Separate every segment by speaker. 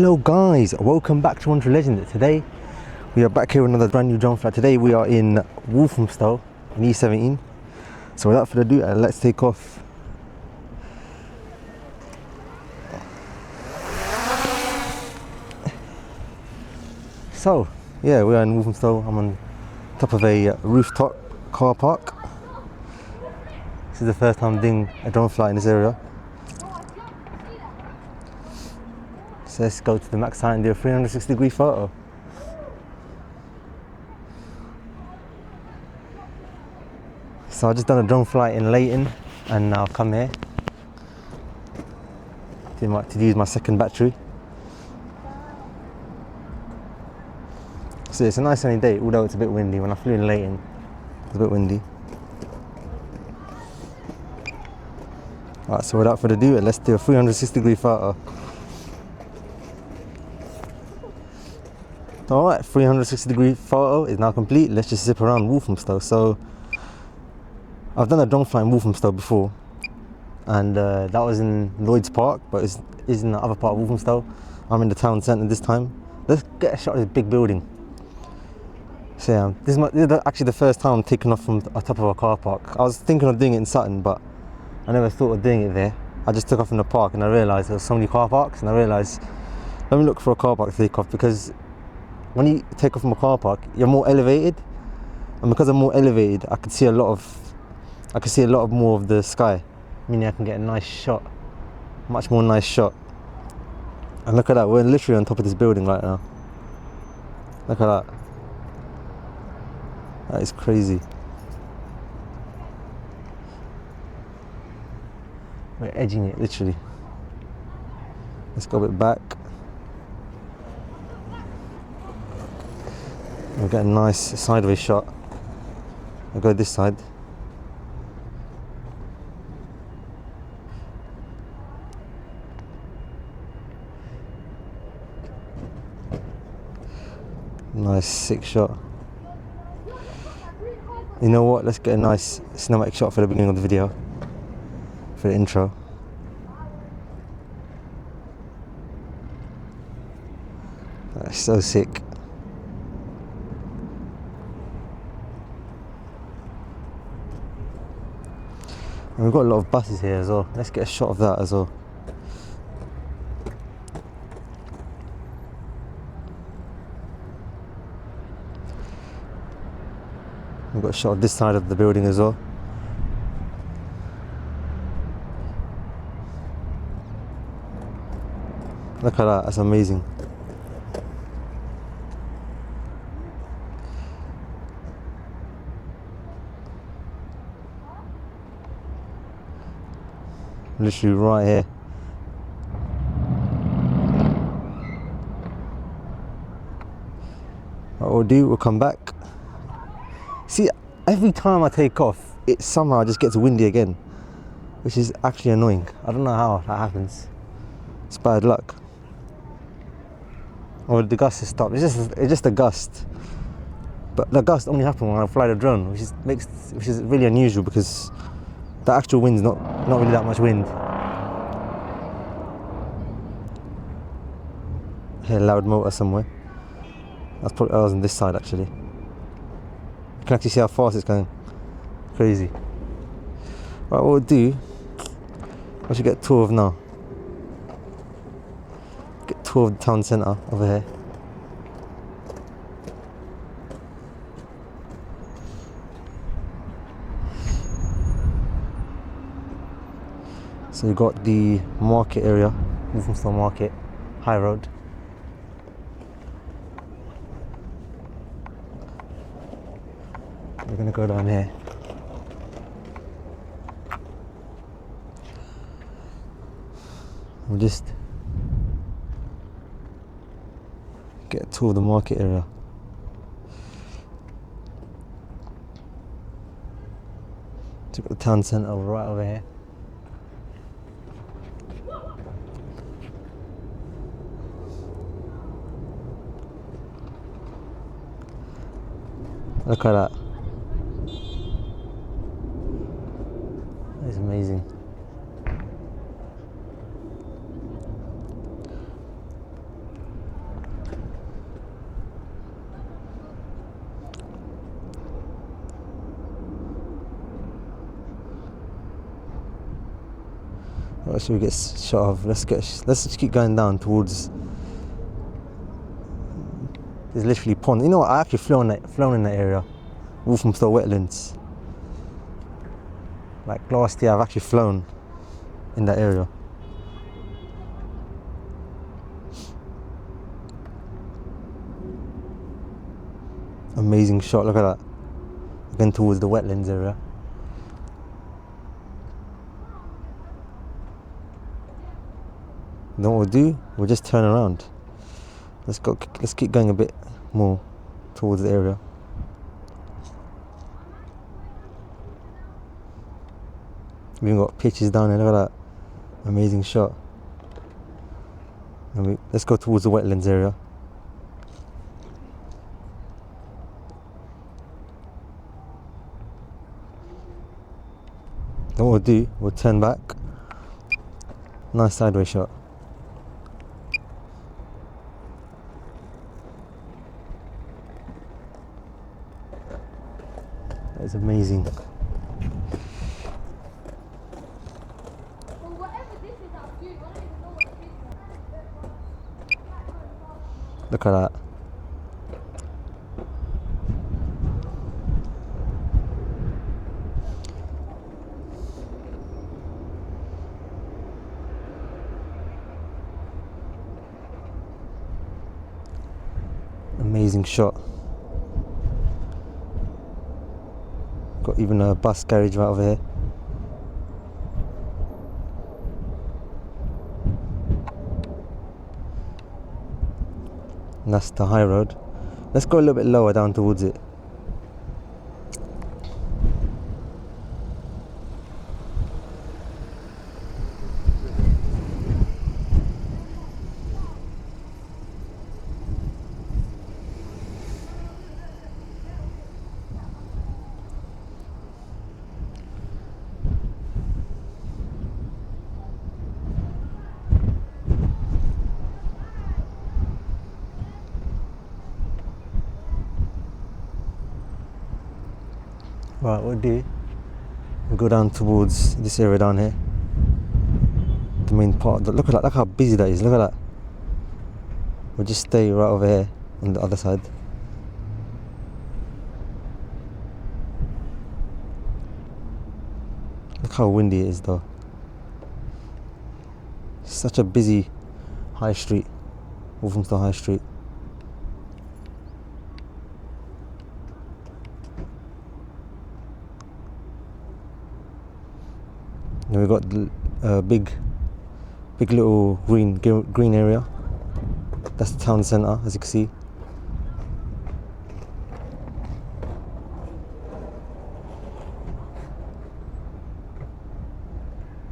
Speaker 1: Hello guys, welcome back to Unported Legend. Today we are back here with another brand new drone flight. Today we are in Walthamstow in E17. So without further ado, let's take off. So yeah, we are in Walthamstow. I'm on top of a rooftop car park. This is the first time I'm doing a drone flight in this area. So let's go to the max height and do a 360-degree photo. So I've just done a drone flight in Leighton and now I've come here to use my second battery. So it's a nice sunny day, although it's a bit windy. When I flew in Leighton, it was a bit windy. Alright, so without further ado, let's do a 360-degree photo. Alright, 360-degree photo is now complete. Let's just zip around Walthamstow. So I've done a drone flight in Walthamstow before, and that was in Lloyd's Park, but it's in the other part of Walthamstow. I'm in the town centre this time. Let's get a shot of this big building. So yeah, this is actually the first time I'm taking off from the top of a car park. I was thinking of doing it in Sutton, but I never thought of doing it there. I just took off from the park and I realised there were so many car parks, and I realised, let me look for a car park to take off, because when you take off from a car park, you're more elevated, and because I'm more elevated, I can see a lot more of the sky, meaning I can get a nice shot, much more nice shot. And look at that, we're literally on top of this building right now. Look at that. That is crazy. We're edging it, literally. Let's go a bit back. We'll get a nice sideways shot. I'll go this side. Nice sick shot. You know what? Let's get a nice cinematic shot for the beginning of the video, for the intro. That's so sick. And we've got a lot of buses here as well. Let's get a shot of that as well. We've got a shot of this side of the building as well. Look at that, that's amazing. Literally right here. What we'll do, we'll come back. See, every time I take off, it somehow just gets windy again, which is actually annoying. I don't know how that happens. It's bad luck. Or the gust has stopped. It's just a gust. But the gust only happens when I fly the drone, which is really unusual, because the actual wind's not really that much wind. I hear a loud motor somewhere. I was on this side actually. You can actually see how fast it's going. Crazy. Right, what we'll do, I should get a tour of now. Get a tour of the town centre over here. So we've got the market area, Walthamstow Market, High Road. We're going to go down here. We'll just get a tour of the market area. So we've got the town centre right over here. Look at that. That is amazing. What should we get shot of? Let's just keep going down towards. There's literally ponds. You know what? I actually flown in that area, Walthamstow wetlands. Like last year, I've actually flown in that area. Amazing shot. Look at that. Again towards the wetlands area. Then what we'll do? We'll just turn around. Let's keep going a bit more towards the area. We've even got pitches down there, look at that. Amazing shot. And let's go towards the wetlands area. Then what we'll do, we'll turn back. Nice sideways shot. That is amazing. Look at that. Amazing shot. Got even a bus garage right over here. And that's the high road. Let's go a little bit lower down towards it. Right, what do? We'll go down towards this area down here. The main part. Look at that, look how busy that is, look at that. We'll just stay right over here on the other side. Look how windy it is though. It's such a busy high street, Walthamstow High Street. And we've got the big little green area. That's the town centre, as you can see.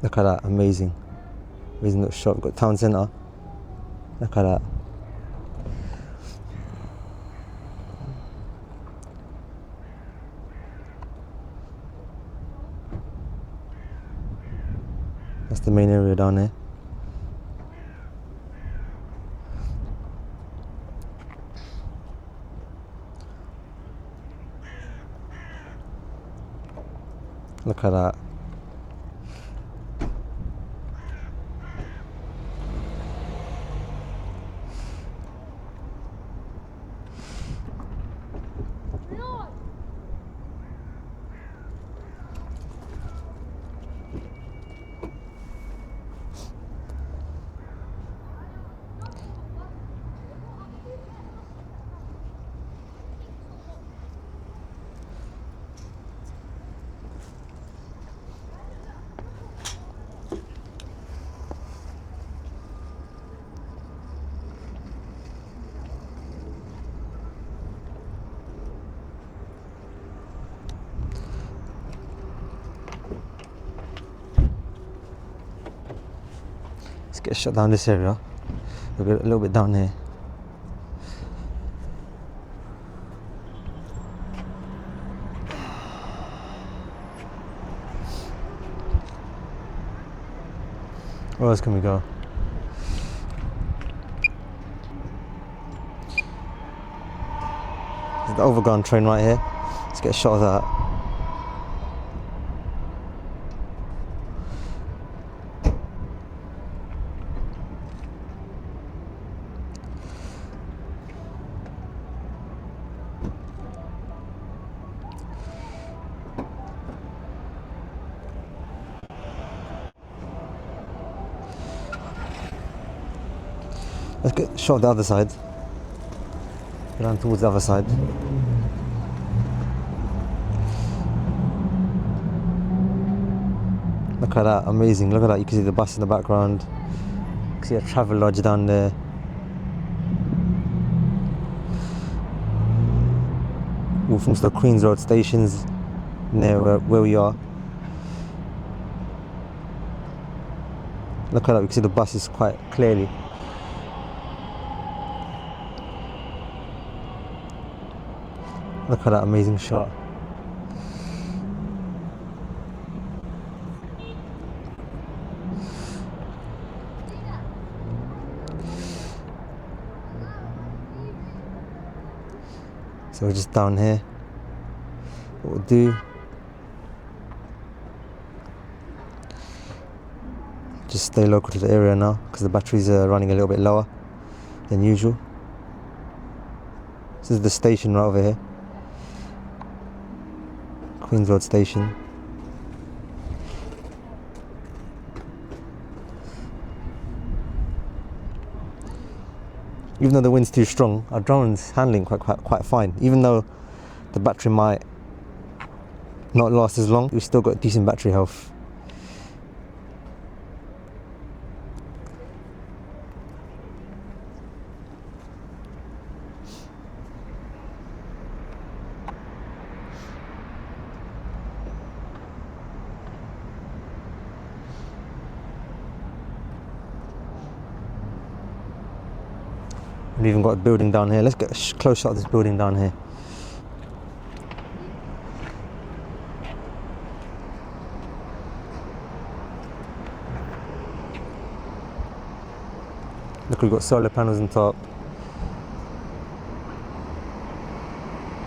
Speaker 1: Look at that, amazing little shot. We've got town centre. Look at that. That's the main area down there. Look at that. Let's get a shot down this area. We'll get a little bit down here. Where else can we go? There's the overground train right here. Let's get a shot of that. Let's get a shot of the other side. Go down towards the other side. Look at that, amazing. Look at that, you can see the bus in the background. You can see a travel lodge down there. Walthamstow Queens Road stations near where we are. Look at that, we can see the buses quite clearly. Look at that amazing shot. So we're just down here. What we'll do, just stay local to the area now because the batteries are running a little bit lower than usual. This is the station right over here, Queens Road Station. Even though the wind's too strong, our drone's handling quite fine. Even though the battery might not last as long, we've still got decent battery health. We've even got a building down here. Let's get a close shot of this building down here. Look, we've got solar panels on top.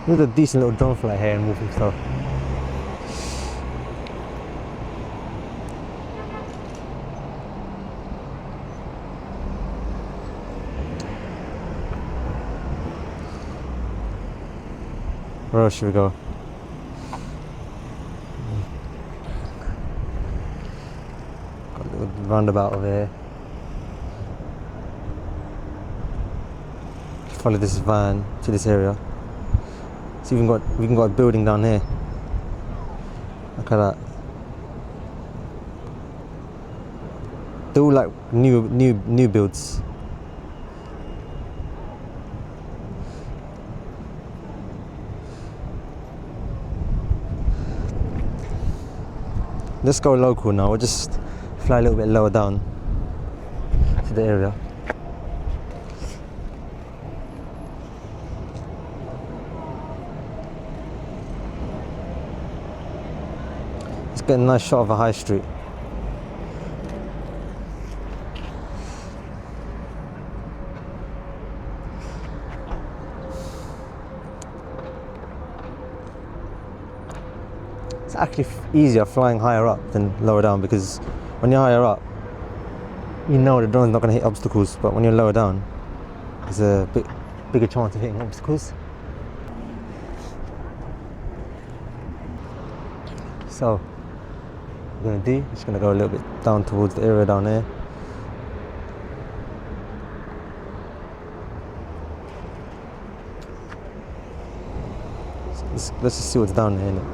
Speaker 1: There's a decent little drone flight here in Walthamstow. Where else should we go? Got a little roundabout over here. Follow this van to this area. So we can got a building down here. Look at that. They're all like new builds. Let's go local now. We'll just fly a little bit lower down to the area. Let's get a nice shot of a high street. It's actually easier flying higher up than lower down, because when you're higher up, you know the drone's not going to hit obstacles, but when you're lower down, there's a bigger chance of hitting obstacles. So, what we're going to do, just going to go a little bit down towards the area down there. Let's just see what's down there, innit?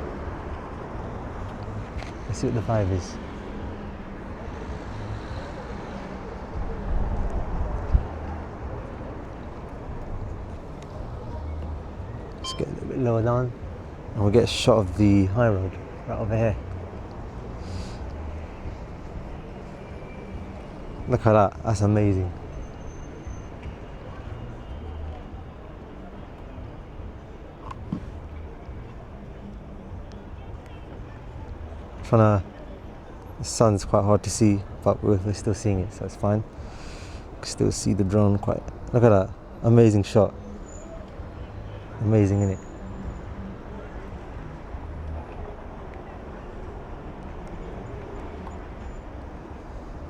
Speaker 1: Let's see what the vibe is. Let's get a little bit lower down and we'll get a shot of the high road right over here. Look at that, that's amazing. The sun's quite hard to see, but we're still seeing it, so it's fine. You can still see the drone quite. Look at that, amazing shot. Amazing, innit?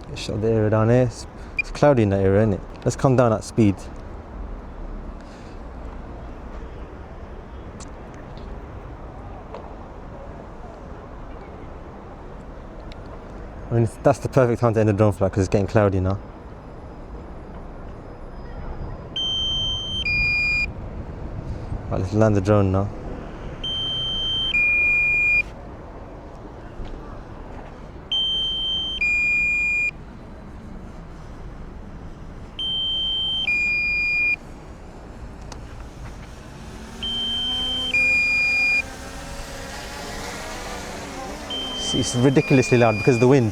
Speaker 1: Get a shot of the area down here. It's cloudy in that area, innit? Let's come down at speed. I mean, that's the perfect time to end the drone flight because it's getting cloudy now. Right, let's land the drone now. It's ridiculously loud because of the wind.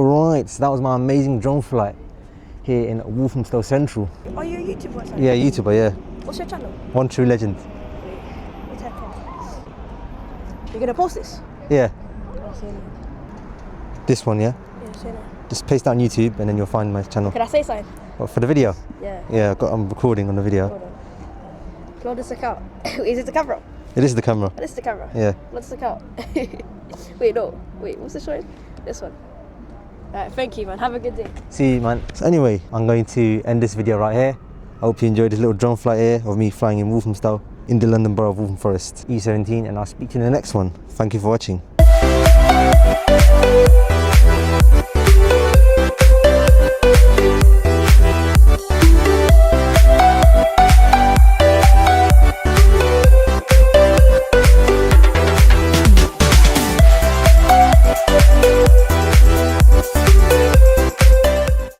Speaker 1: All right, so that was my amazing drone flight here in Walthamstow Central.
Speaker 2: Are you a YouTuber?
Speaker 1: Yeah, YouTuber, yeah.
Speaker 2: What's your channel?
Speaker 1: One True Legend.
Speaker 2: What's that from? You're gonna post this?
Speaker 1: Yeah,
Speaker 2: I'll see you.
Speaker 1: this one, yeah.
Speaker 2: Yeah, see you.
Speaker 1: Just paste that on YouTube and then you'll find my channel.
Speaker 2: Can I say something?
Speaker 1: What, for the video?
Speaker 2: Yeah.
Speaker 1: Yeah, I'm recording on the video.
Speaker 2: Hold on. Blow this account. Is it the camera?
Speaker 1: It is the camera.
Speaker 2: This is the camera.
Speaker 1: Yeah.
Speaker 2: Blow this account. Wait, no. Wait, what's the showing? This one. Alright, thank you, man. Have a good day.
Speaker 1: See you, man. So anyway, I'm going to end this video right here. I hope you enjoyed this little drone flight here of me flying in Walthamstow in the London Borough of Waltham Forest, E17, and I'll speak to you in the next one. Thank you for watching.